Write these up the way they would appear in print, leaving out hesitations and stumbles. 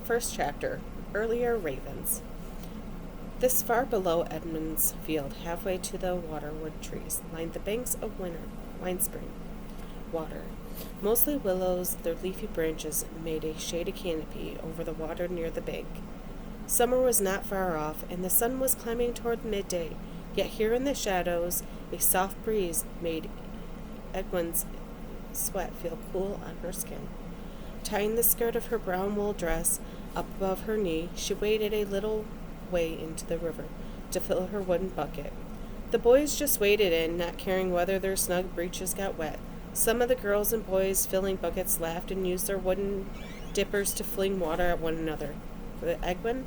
First chapter, Earlier Ravens. This far below Edmund's field, halfway to the waterwood trees, lined the banks of wine spring water. Mostly willows, their leafy branches made a shady canopy over the water near the bank. Summer was not far off, and the sun was climbing toward midday, yet here in the shadows a soft breeze made Egwene's sweat feel cool on her skin. Tying the skirt of her brown wool dress up above her knee, she waded a little way into the river to fill her wooden bucket. The boys just waded in, not caring whether their snug breeches got wet. Some of the girls and boys filling buckets laughed and used their wooden dippers to fling water at one another. But Egwene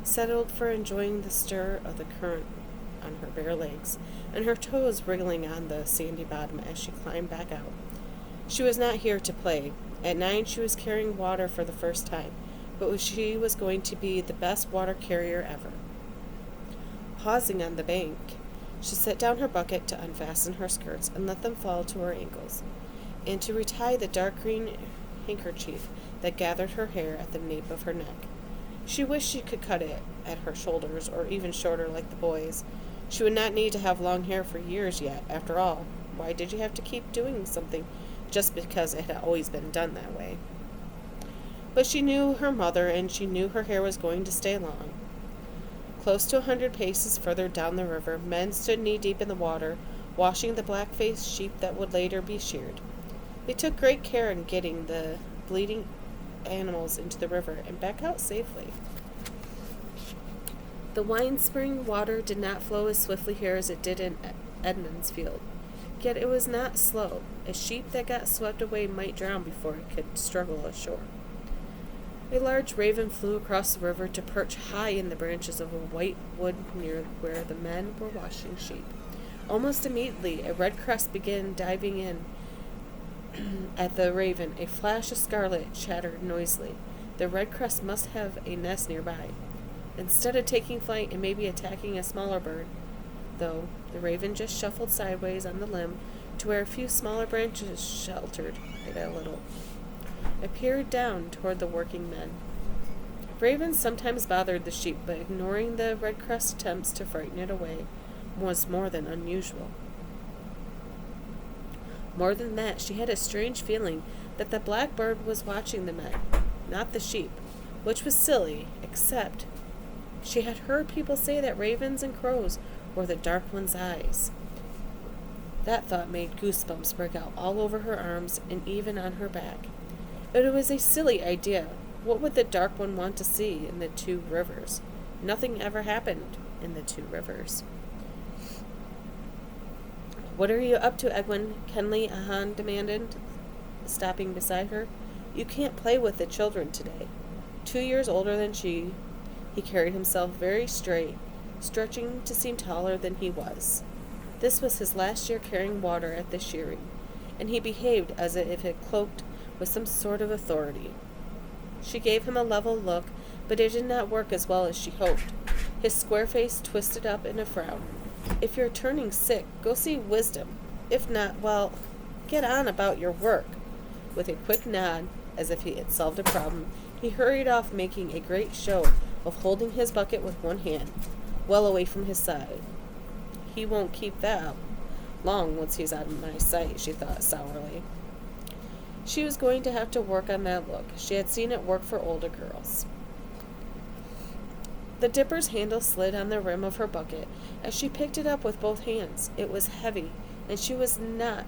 settled for enjoying the stir of the current on her bare legs, and her toes wriggling on the sandy bottom as she climbed back out. She was not here to play. At 9 she was carrying water for the first time, but she was going to be the best water carrier ever. Pausing on the bank, she set down her bucket to unfasten her skirts and let them fall to her ankles, and to retie the dark green handkerchief that gathered her hair at the nape of her neck. She wished she could cut it at her shoulders, or even shorter like the boys. She would not need to have long hair for years yet. After all, why did you have to keep doing something just because it had always been done that way? But she knew her mother, and she knew her hair was going to stay long. Close to 100 paces further down the river, men stood knee-deep in the water, washing the black-faced sheep that would later be sheared. They took great care in getting the bleeding animals into the river and back out safely. The wine spring water did not flow as swiftly here as it did in Edmund's field. Yet it was not slow. A sheep that got swept away might drown before it could struggle ashore. A large raven flew across the river to perch high in the branches of a white wood near where the men were washing sheep. Almost immediately, a red crest began diving in at the raven. A flash of scarlet chattered noisily. The red crest must have a nest nearby. Instead of taking flight and maybe attacking a smaller bird, though, the raven just shuffled sideways on the limb to where a few smaller branches sheltered it a little. It peered down toward the working men. Ravens sometimes bothered the sheep, but ignoring the red crest's attempts to frighten it away was more than unusual. More than that, she had a strange feeling that the black bird was watching the men, not the sheep, which was silly, except she had heard people say that ravens and crows were the dark one's eyes. That thought made goosebumps break out all over her arms and even on her back. It was a silly idea. What would the dark one want to see in the two rivers? Nothing ever happened in the two rivers. "What are you up to, Egwene?" Kenly Ahan demanded, stopping beside her. "You can't play with the children today." 2 years older than she, he carried himself very straight, stretching to seem taller than he was. This was his last year carrying water at the shearing, and he behaved as if it cloaked with some sort of authority. She gave him a level look, but it did not work as well as she hoped. His square face twisted up in a frown. "If you're turning sick, go see Wisdom. If not, well, get on about your work." With a quick nod, as if he had solved a problem, he hurried off, making a great show of holding his bucket with one hand, well away from his side. He won't keep that up long once he's out of my sight, she thought sourly. She was going to have to work on that look. She had seen it work for older girls. The dipper's handle slid on the rim of her bucket as she picked it up with both hands. It was heavy, and she was not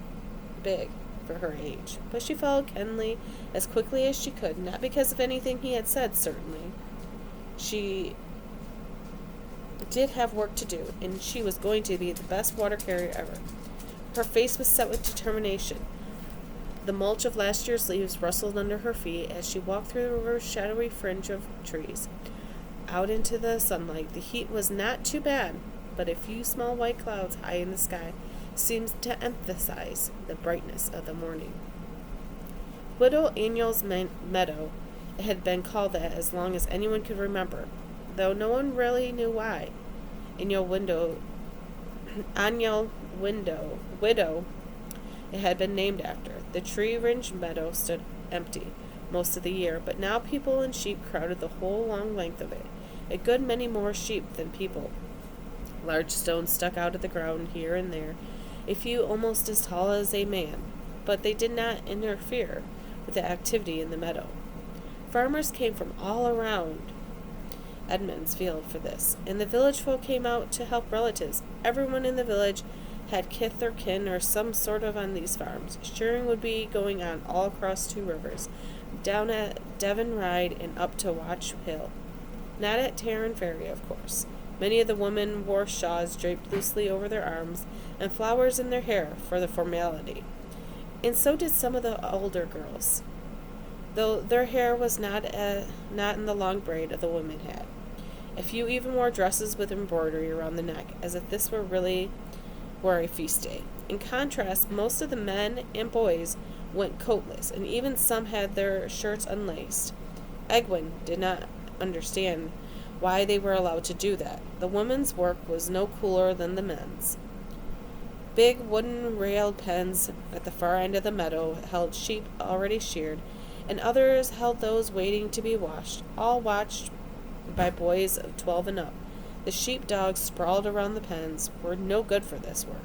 big for her age, but she followed Kenly as quickly as she could, not because of anything he had said, certainly. She did have work to do, and she was going to be the best water carrier ever. Her face was set with determination. The mulch of last year's leaves rustled under her feet as she walked through the river's shadowy fringe of trees. Out into the sunlight, the heat was not too bad, but a few small white clouds high in the sky seemed to emphasize the brightness of the morning. Widow Aniel's meadow had been called that as long as anyone could remember, though no one really knew why. Aniel Widow it had been named after. The tree-ringed meadow stood empty, most of the year, but now people and sheep crowded the whole long length of it, a good many more sheep than people. Large stones stuck out of the ground here and there, a few almost as tall as a man, but they did not interfere with the activity in the meadow. Farmers came from all around Edmund's field for this, and the village folk came out to help relatives. Everyone in the village had kith or kin or some sort of on these farms. Shearing would be going on all across 2 rivers, down at Devon Ride and up to Watch Hill. Not at Tarrant Ferry, of course. Many of the women wore shawls draped loosely over their arms and flowers in their hair for the formality. And so did some of the older girls, though their hair was not in the long braid the women had. A few even wore dresses with embroidery around the neck, as if this were a feast day. In contrast, most of the men and boys went coatless, and even some had their shirts unlaced. Egwin did not understand why they were allowed to do that. The women's work was no cooler than the men's. Big wooden railed pens at the far end of the meadow held sheep already sheared, and others held those waiting to be washed, all watched by boys of 12 and up. The sheep dogs sprawled around the pens were no good for this work.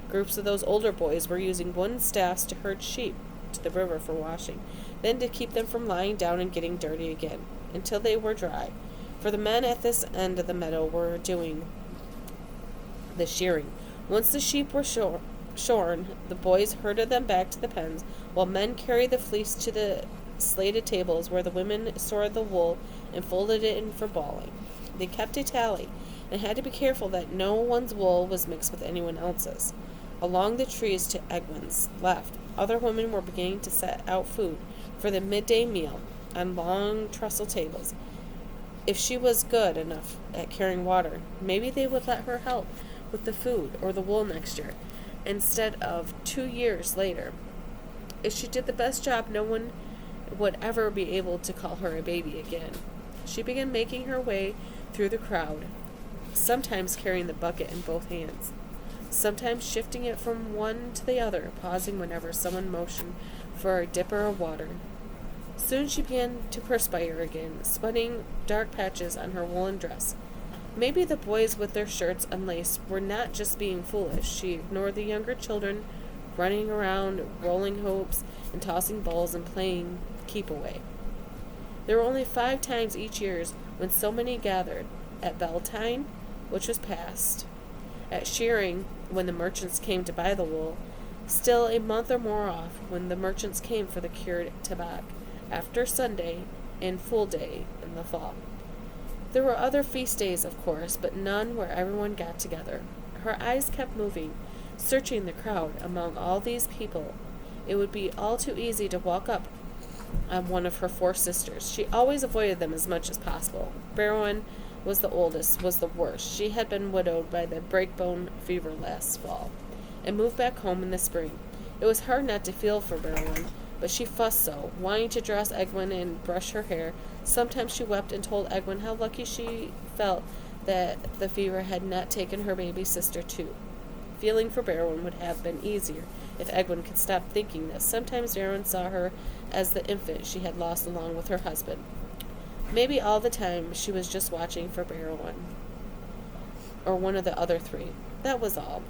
Groups of those older boys were using wooden staffs to herd sheep to the river for washing, then to keep them from lying down and getting dirty again, until they were dry. For the men at this end of the meadow were doing the shearing. Once the sheep were shorn, the boys herded them back to the pens, while men carried the fleece to the slated tables where the women sorted the wool and folded it in for balling. They kept a tally, and had to be careful that no one's wool was mixed with anyone else's. Along the trees to Egwin's left, other women were beginning to set out food for the midday meal on long trestle tables. If she was good enough at carrying water, maybe they would let her help with the food or the wool next year, instead of 2 years later. If she did the best job, no one would ever be able to call her a baby again. She began making her way through the crowd, sometimes carrying the bucket in both hands, sometimes shifting it from one to the other, pausing whenever someone motioned for a dipper of water. Soon she began to perspire again, sweating dark patches on her woolen dress. Maybe the boys with their shirts unlaced were not just being foolish. She ignored the younger children running around, rolling hopes and tossing balls and playing keep-away. There were only 5 times each year when so many gathered: at Beltane, which was past; at shearing, when the merchants came to buy the wool; still a month or more off, when the merchants came for the cured tabac; after Sunday, and Fool Day in the fall. There were other feast days, of course, but none where everyone got together. Her eyes kept moving, searching the crowd among all these people. It would be all too easy to walk up on one of her 4 sisters. She always avoided them as much as possible. Barrowan was the oldest, was the worst. She had been widowed by the breakbone fever last fall, and moved back home in the spring. It was hard not to feel for Barrowan, but she fussed so, wanting to dress Egwin and brush her hair. Sometimes she wept and told Egwin how lucky she felt that the fever had not taken her baby sister too. Feeling for Barrowan would have been easier if Egwin could stop thinking this. Sometimes Barrowan saw her as the infant she had lost along with her husband. Maybe all the time she was just watching for Barrowan, or one of the other 3. That was all.